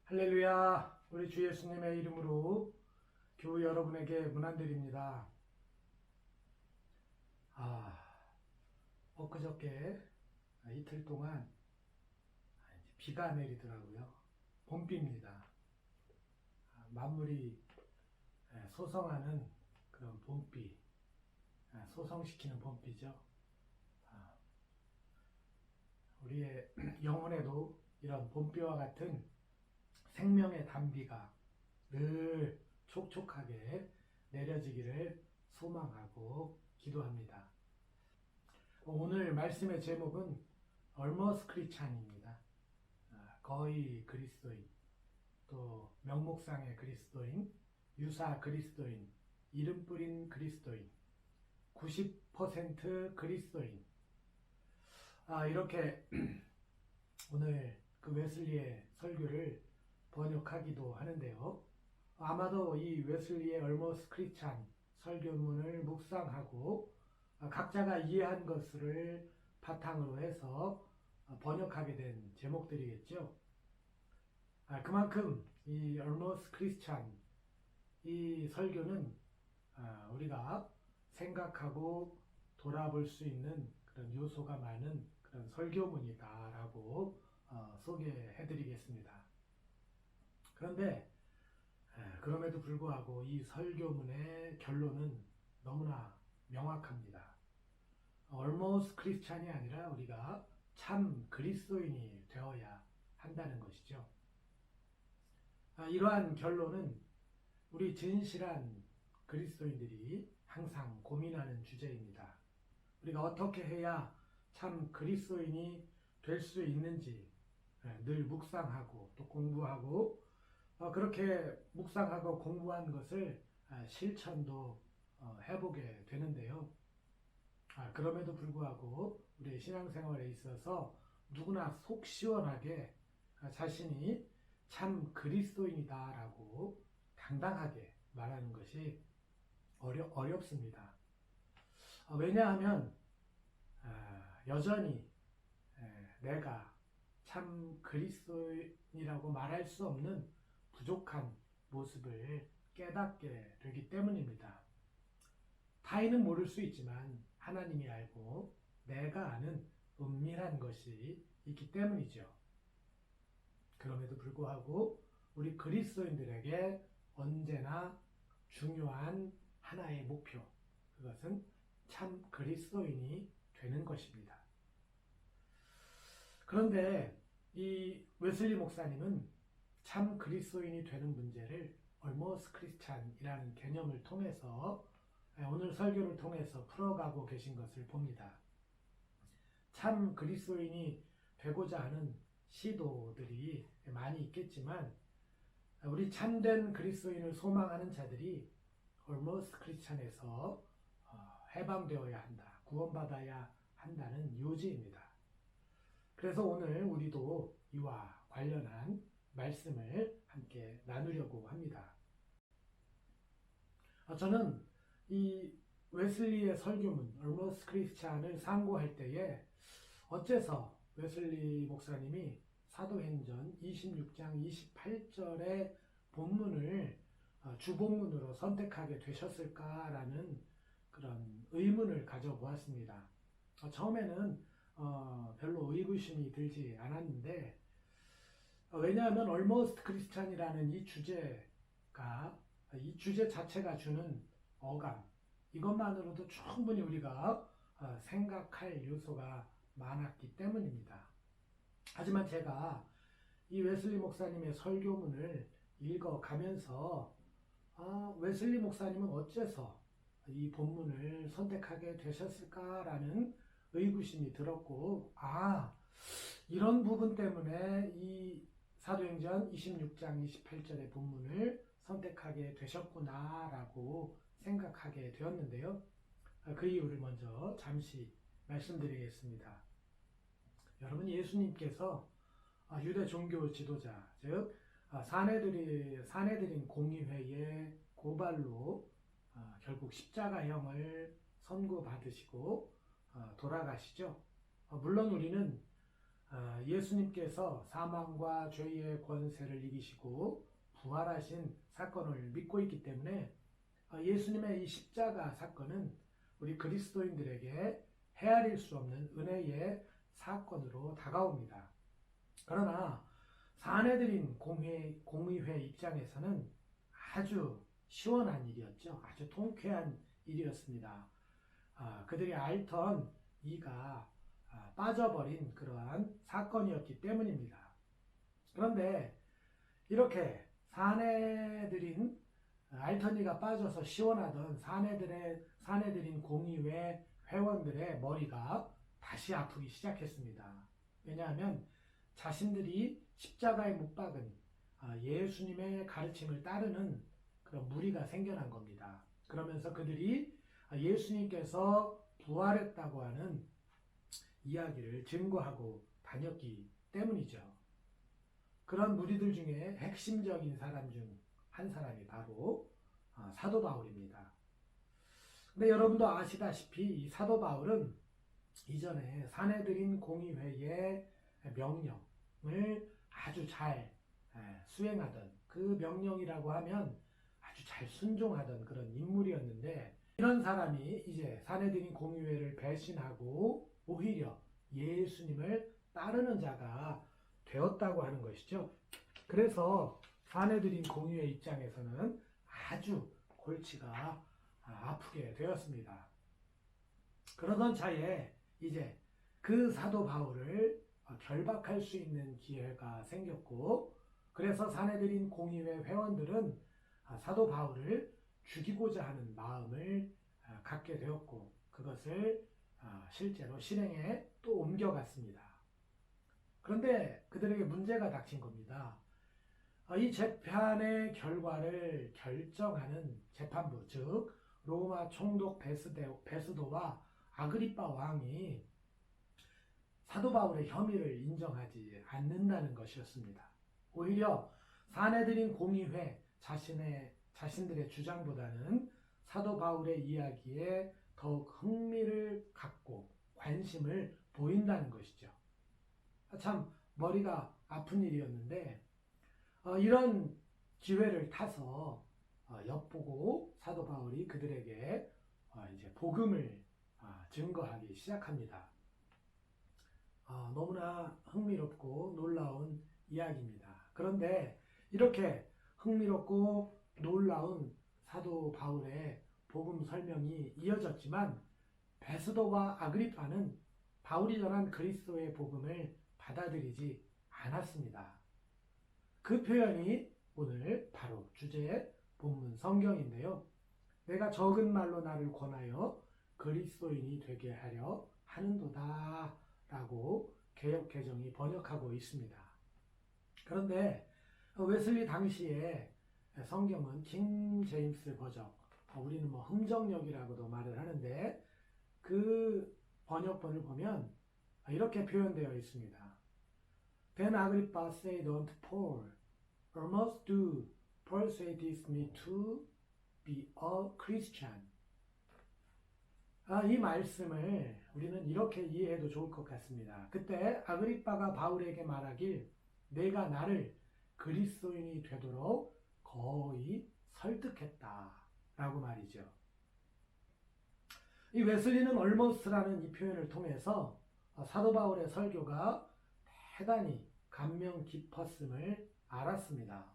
할렐루야. 우리 주 예수님의 이름으로 교우 여러분에게 문안드립니다. 엊그저께 이틀 동안 비가 내리더라고요. 봄비입니다. 만물이 소성하는 그런 봄비, 소성시키는 봄비죠. 우리의 영혼에도 이런 봄비와 같은 생명의 단비가 늘 촉촉하게 내려지기를 소망하고 기도합니다. 오늘 말씀의 제목은 Almost Christian입니다. 거의 그리스도인, 또 명목상의 그리스도인, 유사 그리스도인, 이름 뿌린 그리스도인, 90% 그리스도인. 이렇게 오늘 그 웨슬리의 설교를 번역하기도 하는데요. 아마도 이 웨슬리의 Almost Christian 설교문을 묵상하고 각자가 이해한 것을 바탕으로 해서 번역하게 된 제목들이겠죠. 그만큼 이 Almost Christian 이 설교는 우리가 생각하고 돌아볼 수 있는 그런 요소가 많은 그런 설교문이다라고 소개해드리겠습니다. 그런데 그럼에도 불구하고 이 설교문의 결론은 너무나 명확합니다. Almost Christian이 아니라 우리가 참 그리스도인이 되어야 한다는 것이죠. 이러한 결론은 우리 진실한 그리스도인들이 항상 고민하는 주제입니다. 우리가 어떻게 해야 참 그리스도인이 될 수 있는지 늘 묵상하고 또 공부하고 그렇게 묵상하고 공부한 것을 실천도 해보게 되는데요. 그럼에도 불구하고 우리의 신앙생활에 있어서 누구나 속 시원하게 자신이 참 그리스도인이다라고 당당하게 말하는 것이 어렵습니다. 왜냐하면 여전히 내가 참 그리스도인이라고 말할 수 없는 부족한 모습을 깨닫게 되기 때문입니다. 타인은 모를 수 있지만 하나님이 알고 내가 아는 은밀한 것이 있기 때문이죠. 그럼에도 불구하고 우리 그리스도인들에게 언제나 중요한 하나의 목표, 그것은 참 그리스도인이 되는 것입니다. 그런데 이 웨슬리 목사님은 참 그리스도인이 되는 문제를 Almost Christian이라는 개념을 통해서 오늘 설교를 통해서 풀어가고 계신 것을 봅니다. 참 그리스도인이 되고자 하는 시도들이 많이 있겠지만 우리 참된 그리스도인을 소망하는 자들이 Almost Christian에서 해방되어야 한다, 구원받아야 한다는 요지입니다. 그래서 오늘 우리도 이와 관련한 말씀을 함께 나누려고 합니다. 저는 이 웨슬리의 설교문 Almost Christian을 상고할 때에 어째서 웨슬리 목사님이 사도행전 26장 28절의 본문을 주본문으로 선택하게 되셨을까라는 그런 의문을 가져보았습니다. 처음에는 별로 의구심이 들지 않았는데 왜냐하면 Almost Christian이라는 이 주제 자체가 주는 어감, 이것만으로도 충분히 우리가 생각할 요소가 많았기 때문입니다. 하지만 제가 이 웨슬리 목사님의 설교문을 읽어가면서 웨슬리 목사님은 어째서 이 본문을 선택하게 되셨을까라는 의구심이 들었고, 이런 부분 때문에 이 사도행전 26장 28절의 본문을 선택하게 되셨구나라고 생각하게 되었는데요. 그 이유를 먼저 잠시 말씀드리겠습니다. 여러분, 예수님께서 유대 종교 지도자, 즉 사내들인 공의회의 고발로 결국 십자가형을 선고받으시고 돌아가시죠. 물론 우리는 예수님께서 사망과 죄의 권세를 이기시고 부활하신 사건을 믿고 있기 때문에 예수님의 이 십자가 사건은 우리 그리스도인들에게 헤아릴 수 없는 은혜의 사건으로 다가옵니다. 그러나 사내들인 공의회 입장에서는 아주 시원한 일이었죠. 아주 통쾌한 일이었습니다. 그들이 앓던 이가 빠져버린 그러한 사건이었기 때문입니다. 그런데 이렇게 사내들인 앓던 이가 빠져서 시원하던 사내들인 공의회 회원들의 머리가 다시 아프기 시작했습니다. 왜냐하면 자신들이 십자가에 못 박은 예수님의 가르침을 따르는 그런 무리가 생겨난 겁니다. 그러면서 그들이 예수님께서 부활했다고 하는 이야기를 증거하고 다녔기 때문이죠. 그런 무리들 중에 핵심적인 사람 중 한 사람이 바로 사도 바울입니다. 근데 여러분도 아시다시피 이 사도 바울은 이전에 사내들인 공의회의 명령을 아주 잘 수행하던, 그 명령이라고 하면 아주 잘 순종하던 그런 인물이었는데, 이런 사람이 이제 사내들인 공의회를 배신하고 오히려 예수님을 따르는 자가 되었다고 하는 것이죠. 그래서 사내들인 공의회 입장에서는 아주 골치가 아프게 되었습니다. 그러던 차에 이제 그 사도 바울을 결박할 수 있는 기회가 생겼고, 그래서 사내들인 공의회 회원들은 사도 바울을 죽이고자 하는 마음을 갖게 되었고, 그것을 실제로 실행에 또 옮겨갔습니다. 그런데 그들에게 문제가 닥친 겁니다. 이 재판의 결과를 결정하는 재판부, 즉 로마 총독 베스도와 아그리빠 왕이 사도 바울의 혐의를 인정하지 않는다는 것이었습니다. 오히려 사내들인 공의회 자신들의 주장보다는 사도 바울의 이야기에 더욱 흥미를 갖고 관심을 보인다는 것이죠. 참 머리가 아픈 일이었는데, 이런 기회를 타서 엿보고 사도 바울이 그들에게 이제 복음을 증거하기 시작합니다. 너무나 흥미롭고 놀라운 이야기입니다. 그런데 이렇게 흥미롭고 놀라운 사도 바울의 복음 설명이 이어졌지만, 베스도와 아그리파는 바울이 전한 그리스도의 복음을 받아들이지 않았습니다. 그 표현이 오늘 바로 주제의 본문 성경인데요. 내가 적은 말로 나를 권하여 그리스도인이 되게 하려 하는도다 라고 개역개정이 번역하고 있습니다. 그런데 웨슬리 당시에 성경은 킹 제임스 버전, 우리는 흥정역이라고도 말을 하는데, 그 번역본을 보면 이렇게 표현되어 있습니다. Then Agrippa said unto Paul, Almost do persuadest me to be a Christian. 이 말씀을 우리는 이렇게 이해해도 좋을 것 같습니다. 그때 아그리빠가 바울에게 말하길, 내가 나를 그리스도인이 되도록 거의 설득했다 라고 말이죠. 이 웨슬리는 almost라는 이 표현을 통해서 사도 바울의 설교가 대단히 감명 깊었음을 알았습니다.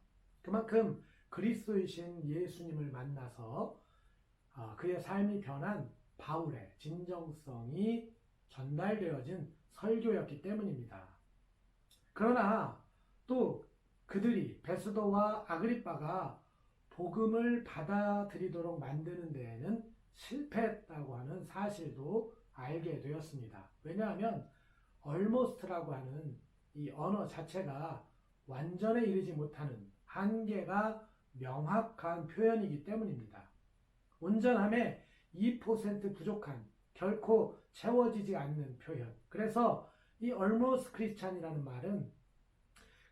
그만큼 그리스도이신 예수님을 만나서 그의 삶이 변한 바울의 진정성이 전달되어진 설교였기 때문입니다. 그러나 또 그들이 베스도와 아그리빠가 복음을 받아들이도록 만드는 데에는 실패했다고 하는 사실도 알게 되었습니다. 왜냐하면 almost라고 하는 이 언어 자체가 완전에 이르지 못하는 한계가 명확한 표현이기 때문입니다. 온전함에 2% 부족한, 결코 채워지지 않는 표현. 그래서 이 almost Christian이라는 말은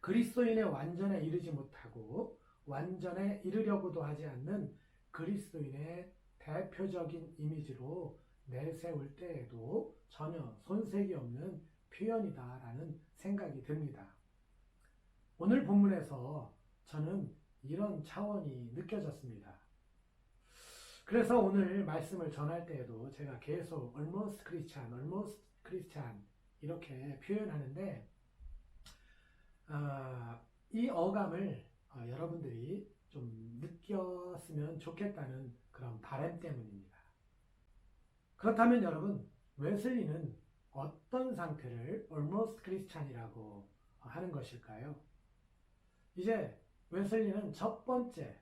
그리스도인의 완전에 이르지 못하고 완전에 이르려고도 하지 않는 그리스도인의 대표적인 이미지로 내세울 때에도 전혀 손색이 없는 표현이다라는 생각이 듭니다. 오늘 본문에서 저는 이런 차원이 느껴졌습니다. 그래서 오늘 말씀을 전할 때에도 제가 계속 almost Christian 이렇게 표현하는데 이 어감을 여러분들이 좀 느꼈으면 좋겠다는 그런 바람 때문입니다. 그렇다면 여러분, 웨슬리는 어떤 상태를 almost Christian이라고 하는 것일까요? 이제 웨슬리는 첫 번째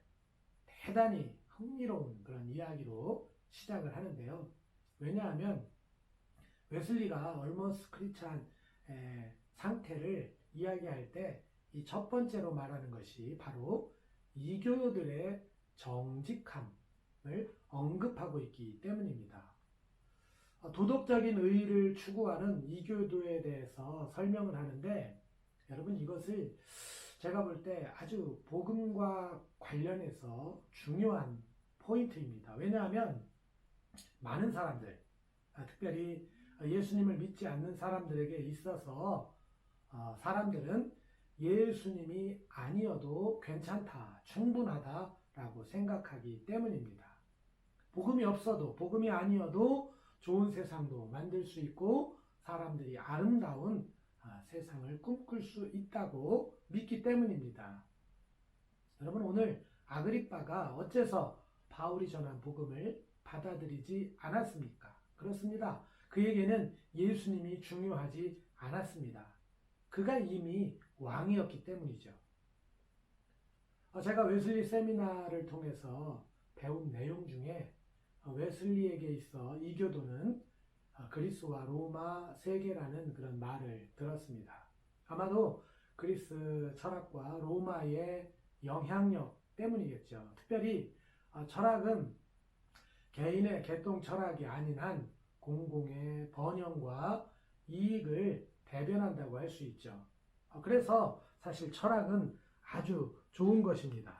대단히 흥미로운 그런 이야기로 시작을 하는데요. 왜냐하면 웨슬리가 almost Christian의 상태를 이야기할 때 이 첫 번째로 말하는 것이 바로 이교도들의 정직함을 언급하고 있기 때문입니다. 도덕적인 의의를 추구하는 이교도에 대해서 설명을 하는데 여러분 이것을 제가 볼 때 아주 복음과 관련해서 중요한 포인트입니다. 왜냐하면 많은 사람들, 특별히 예수님을 믿지 않는 사람들에게 있어서 사람들은 예수님이 아니어도 괜찮다, 충분하다라고 생각하기 때문입니다. 복음이 없어도, 복음이 아니어도 좋은 세상도 만들 수 있고 사람들이 아름다운 세상을 꿈꿀 수 있다고 믿기 때문입니다. 여러분 오늘 아그리빠가 어째서 바울이 전한 복음을 받아들이지 않았습니까? 그렇습니다. 그에게는 예수님이 중요하지 않았습니다. 그가 이미 왕이었기 때문이죠. 제가 웨슬리 세미나를 통해서 배운 내용 중에 웨슬리에게 있어 이교도는 그리스와 로마 세계라는 그런 말을 들었습니다. 아마도 그리스 철학과 로마의 영향력 때문이겠죠. 특별히 철학은 개인의 개똥 철학이 아닌 한 공공의 번영과 이익을 대변한다고 할 수 있죠. 그래서 사실 철학은 아주 좋은 것입니다.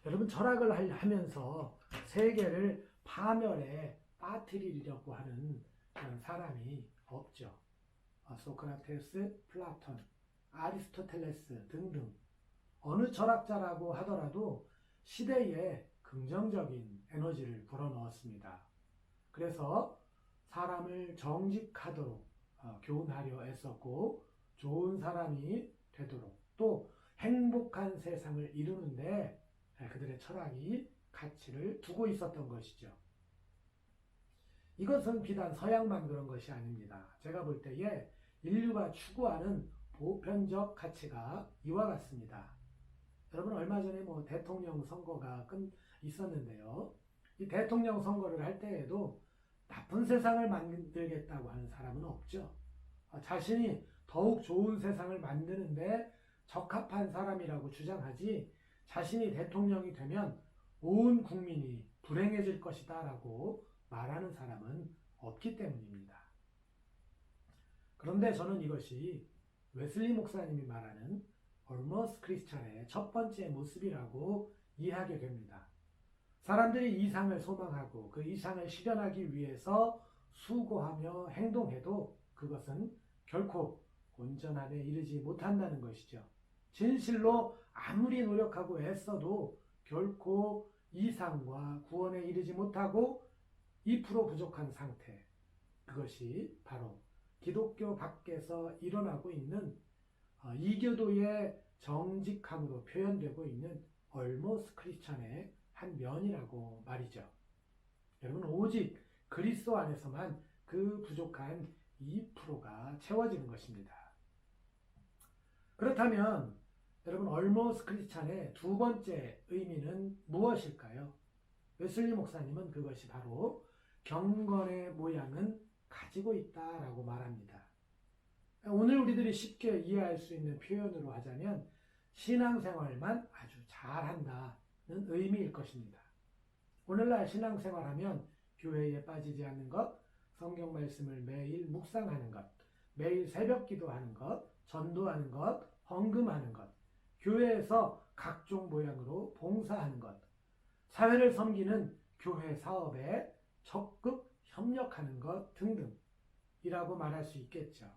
여러분 철학을 하면서 세계를 파멸에 빠뜨리려고 하는 그런 사람이 없죠. 소크라테스, 플라톤, 아리스토텔레스 등등 어느 철학자라고 하더라도 시대에 긍정적인 에너지를 불어넣었습니다. 그래서 사람을 정직하도록 교훈하려 애썼고 좋은 사람이 되도록 또 행복한 세상을 이루는데 그들의 철학이 가치를 두고 있었던 것이죠. 이것은 비단 서양만 그런 것이 아닙니다. 제가 볼 때에 인류가 추구하는 보편적 가치가 이와 같습니다. 여러분 얼마 전에 대통령 선거가 있었는데요. 이 대통령 선거를 할 때에도 나쁜 세상을 만들겠다고 하는 사람은 없죠. 자신이 더욱 좋은 세상을 만드는데 적합한 사람이라고 주장하지 자신이 대통령이 되면 온 국민이 불행해질 것이다 라고 말하는 사람은 없기 때문입니다. 그런데 저는 이것이 웨슬리 목사님이 말하는 almost Christian의 첫 번째 모습이라고 이해하게 됩니다. 사람들이 이상을 소망하고 그 이상을 실현하기 위해서 수고하며 행동해도 그것은 결코 온전함에 이르지 못한다는 것이죠. 진실로 아무리 노력하고 애써도 결코 이상과 구원에 이르지 못하고 2% 부족한 상태, 그것이 바로 기독교 밖에서 일어나고 있는 이교도의 정직함으로 표현되고 있는 almost Christian의 한 면이라고 말이죠. 여러분 오직 그리스도 안에서만 그 부족한 2%가 채워지는 것입니다. 그렇다면 여러분 almost Christian의 두 번째 의미는 무엇일까요? 웨슬리 목사님은 그것이 바로 경건의 모양은 가지고 있다라고 말합니다. 오늘 우리들이 쉽게 이해할 수 있는 표현으로 하자면 신앙생활만 아주 잘한다는 의미일 것입니다. 오늘날 신앙생활하면 교회에 빠지지 않는 것, 성경 말씀을 매일 묵상하는 것, 매일 새벽 기도하는 것, 전도하는 것, 헌금하는 것, 교회에서 각종 모양으로 봉사하는 것, 사회를 섬기는 교회 사업에 적극 협력하는 것 등등이라고 말할 수 있겠죠.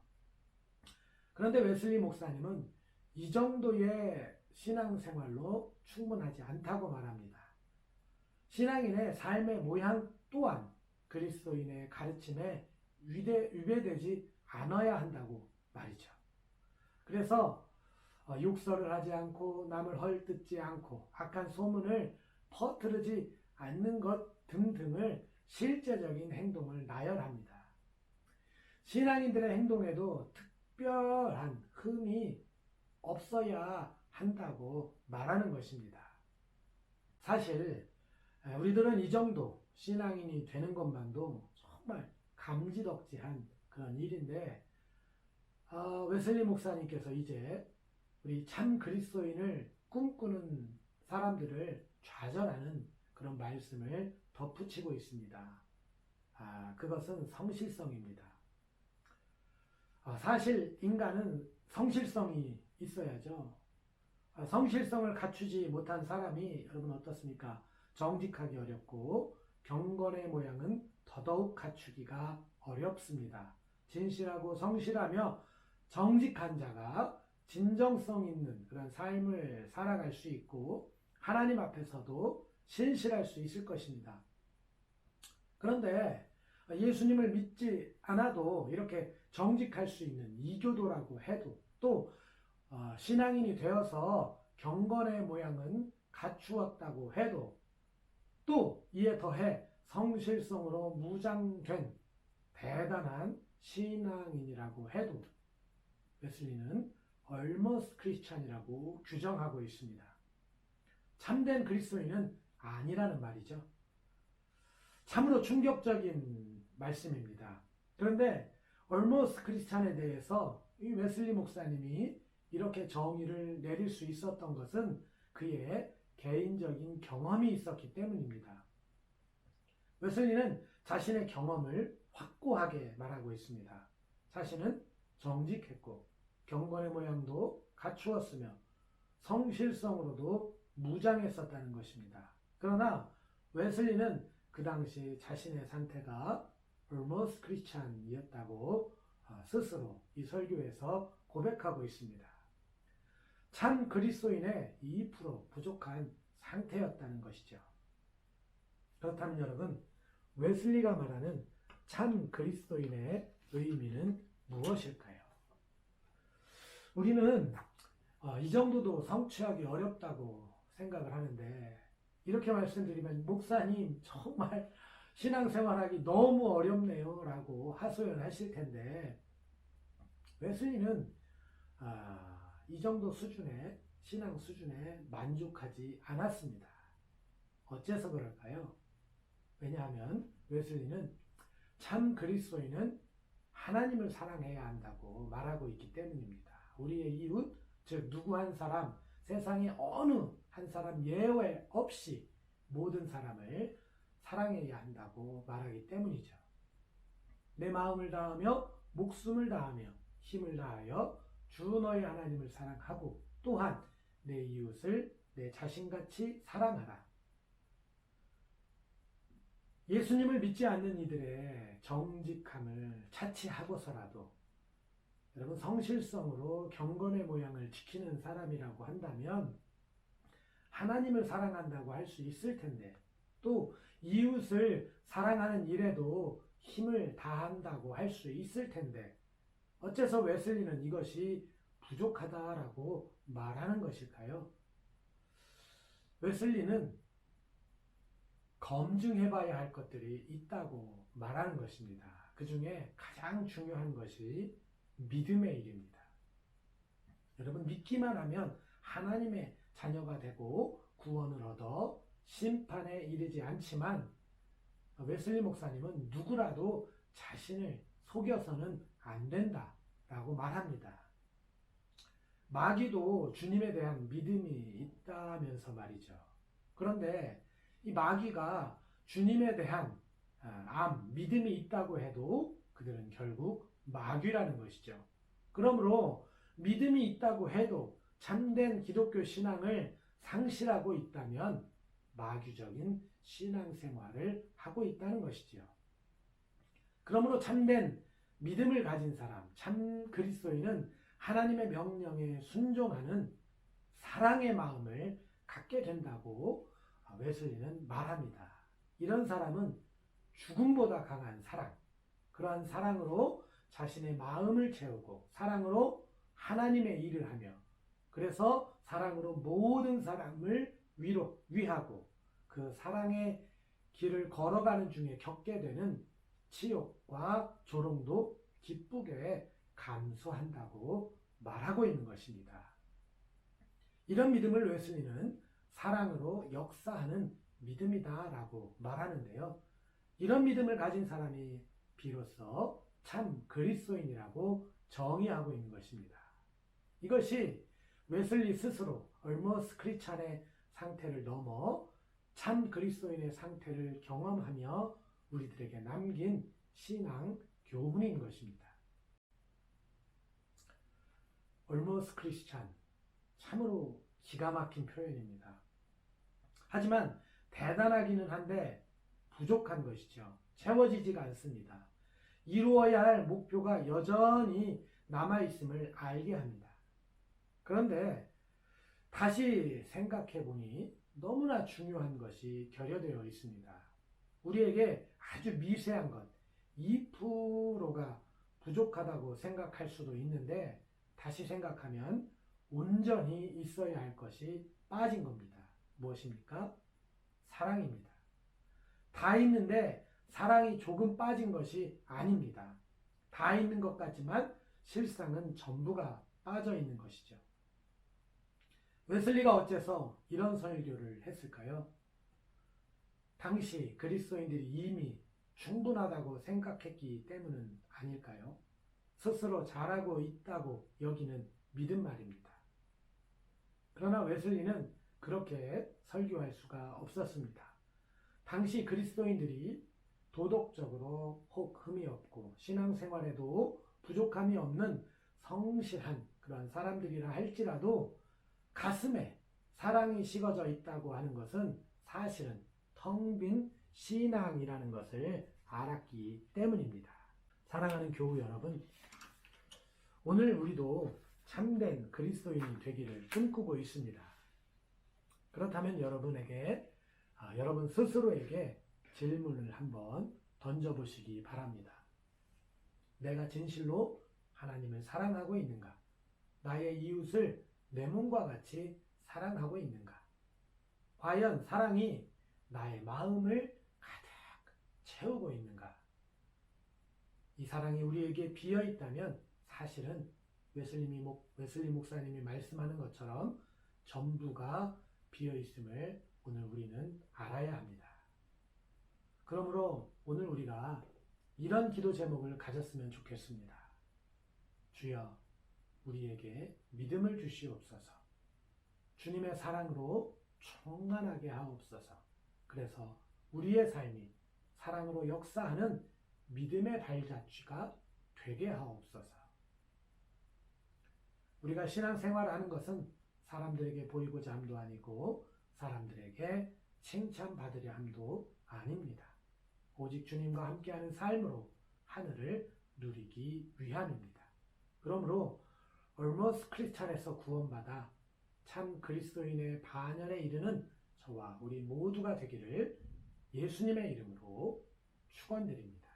그런데 웨슬리 목사님은 이 정도의 신앙생활로 충분하지 않다고 말합니다. 신앙인의 삶의 모양 또한 그리스도인의 가르침에 위배되지 않아야 한다고 말이죠. 그래서 욕설을 하지 않고 남을 헐뜯지 않고 악한 소문을 퍼뜨리지 않는 것 등등을 실제적인 행동을 나열합니다. 신앙인들의 행동에도 특별한 흠이 없어야 한다고 말하는 것입니다. 사실 우리들은 이 정도 신앙인이 되는 것만도 정말 감지덕지한 그런 일인데 웨슬리 목사님께서 이제 우리 참 그리스도인을 꿈꾸는 사람들을 좌절하는 그런 말씀을 덧붙이고 있습니다. 그것은 성실성입니다. 사실 인간은 성실성이 있어야죠. 성실성을 갖추지 못한 사람이 여러분 어떻습니까? 정직하기 어렵고 경건의 모양은 더더욱 갖추기가 어렵습니다. 진실하고 성실하며 정직한 자가 진정성 있는 그런 삶을 살아갈 수 있고 하나님 앞에서도 신실할 수 있을 것입니다. 그런데 예수님을 믿지 않아도 이렇게 정직할 수 있는 이교도라고 해도 또 신앙인이 되어서 경건의 모양은 갖추었다고 해도 또 이에 더해 성실성으로 무장된 대단한 신앙인이라고 해도 웨슬리는 almost Christian이라고 규정하고 있습니다. 참된 그리스도인은 아니라는 말이죠. 참으로 충격적인 말씀입니다. 그런데 almost Christian에 대해서 이 웨슬리 목사님이 이렇게 정의를 내릴 수 있었던 것은 그의 개인적인 경험이 있었기 때문입니다. 웨슬리는 자신의 경험을 확고하게 말하고 있습니다. 자신은 정직했고 경건의 모양도 갖추었으며 성실성으로도 무장했었다는 것입니다. 그러나 웨슬리는 그 당시 자신의 상태가 almost Christian이었다고 스스로 이 설교에서 고백하고 있습니다. 참 그리스도인의 2% 부족한 상태였다는 것이죠. 그렇다면 여러분, 웨슬리가 말하는 참 그리스도인의 의미는 무엇일까요? 우리는 이 정도도 성취하기 어렵다고 생각을 하는데 이렇게 말씀드리면 목사님 정말 신앙생활하기 너무 어렵네요 라고 하소연하실 텐데 웨슬리는 이 정도 수준의 신앙 수준에 만족하지 않았습니다. 어째서 그럴까요? 왜냐하면 웨슬리는 참 그리스도인은 하나님을 사랑해야 한다고 말하고 있기 때문입니다. 우리의 이웃, 즉 누구 한 사람, 세상의 어느 한 사람 예외 없이 모든 사람을 사랑해야 한다고 말하기 때문이죠. 내 마음을 다하며 목숨을 다하며 힘을 다하여 주 너희 하나님을 사랑하고 또한 내 이웃을 내 자신같이 사랑하라. 예수님을 믿지 않는 이들의 정직함을 차치하고서라도 여러분 성실성으로 경건의 모양을 지키는 사람이라고 한다면 하나님을 사랑한다고 할 수 있을 텐데 또 이웃을 사랑하는 일에도 힘을 다한다고 할 수 있을 텐데 어째서 웨슬리는 이것이 부족하다라고 말하는 것일까요? 웨슬리는 검증해봐야 할 것들이 있다고 말하는 것입니다. 그 중에 가장 중요한 것이 믿음의 일입니다. 여러분 믿기만 하면 하나님의 자녀가 되고 구원을 얻어 심판에 이르지 않지만 웨슬리 목사님은 누구라도 자신을 속여서는 안 된다라고 말합니다. 마귀도 주님에 대한 믿음이 있다면서 말이죠. 그런데 이 마귀가 주님에 대한 믿음이 있다고 해도 그들은 결국 마귀라는 것이죠. 그러므로 믿음이 있다고 해도 참된 기독교 신앙을 상실하고 있다면 마귀적인 신앙생활을 하고 있다는 것이죠. 그러므로 참된 믿음을 가진 사람, 참 그리스도인은 하나님의 명령에 순종하는 사랑의 마음을 갖게 된다고 웨슬리는 말합니다. 이런 사람은 죽음보다 강한 사랑, 그러한 사랑으로 자신의 마음을 채우고 사랑으로 하나님의 일을 하며 그래서 사랑으로 모든 사람을 위하고 그 사랑의 길을 걸어가는 중에 겪게 되는 치욕과 조롱도 기쁘게 감수한다고 말하고 있는 것입니다. 이런 믿음을 웨슬리는 사랑으로 역사하는 믿음이다라고 말하는데요. 이런 믿음을 가진 사람이 비로소 참 그리스도인이라고 정의하고 있는 것입니다. 이것이 웨슬리 스스로 얼머스 크리스찬의 상태를 넘어 참 그리스도인의 상태를 경험하며 우리들에게 남긴 신앙 교훈인 것입니다. 얼머스 크리스찬, 참으로 기가 막힌 표현입니다. 하지만 대단하기는 한데 부족한 것이죠. 채워지지가 않습니다. 이루어야 할 목표가 여전히 남아있음을 알게 합니다. 그런데 다시 생각해 보니 너무나 중요한 것이 결여되어 있습니다. 우리에게 아주 미세한 것, 2%가 부족하다고 생각할 수도 있는데 다시 생각하면 온전히 있어야 할 것이 빠진 겁니다. 무엇입니까? 사랑입니다. 다 있는데 사랑이 조금 빠진 것이 아닙니다. 다 있는 것 같지만 실상은 전부가 빠져 있는 것이죠. 웨슬리가 어째서 이런 설교를 했을까요? 당시 그리스도인들이 이미 충분하다고 생각했기 때문은 아닐까요? 스스로 잘하고 있다고 여기는 믿음 말입니다. 그러나 웨슬리는 그렇게 설교할 수가 없었습니다. 당시 그리스도인들이 도덕적으로 혹 흠이 없고 신앙생활에도 부족함이 없는 성실한 그런 사람들이라 할지라도 가슴에 사랑이 식어져 있다고 하는 것은 사실은 텅 빈 신앙이라는 것을 알았기 때문입니다. 사랑하는 교우 여러분, 오늘 우리도 참된 그리스도인이 되기를 꿈꾸고 있습니다. 그렇다면 여러분 스스로에게 질문을 한번 던져보시기 바랍니다. 내가 진실로 하나님을 사랑하고 있는가? 나의 이웃을 내 몸과 같이 사랑하고 있는가? 과연 사랑이 나의 마음을 가득 채우고 있는가? 이 사랑이 우리에게 비어 있다면 사실은 웨슬리 목사님이 말씀하는 것처럼 전부가 비어 있음을 오늘 우리는 알아야 합니다. 그러므로 오늘 우리가 이런 기도 제목을 가졌으면 좋겠습니다. 주여, 우리에게 믿음을 주시옵소서. 주님의 사랑으로 충만하게 하옵소서. 그래서 우리의 삶이 사랑으로 역사하는 믿음의 발자취가 되게 하옵소서. 우리가 신앙생활을 하는 것은 사람들에게 보이고자 함도 아니고 사람들에게 칭찬받으려 함도 아닙니다. 오직 주님과 함께하는 삶으로 하늘을 누리기 위함입니다. 그러므로 얼머스 크리스찬에서 구원받아 참 그리스도인의 반열에 이르는 저와 우리 모두가 되기를 예수님의 이름으로 축원드립니다.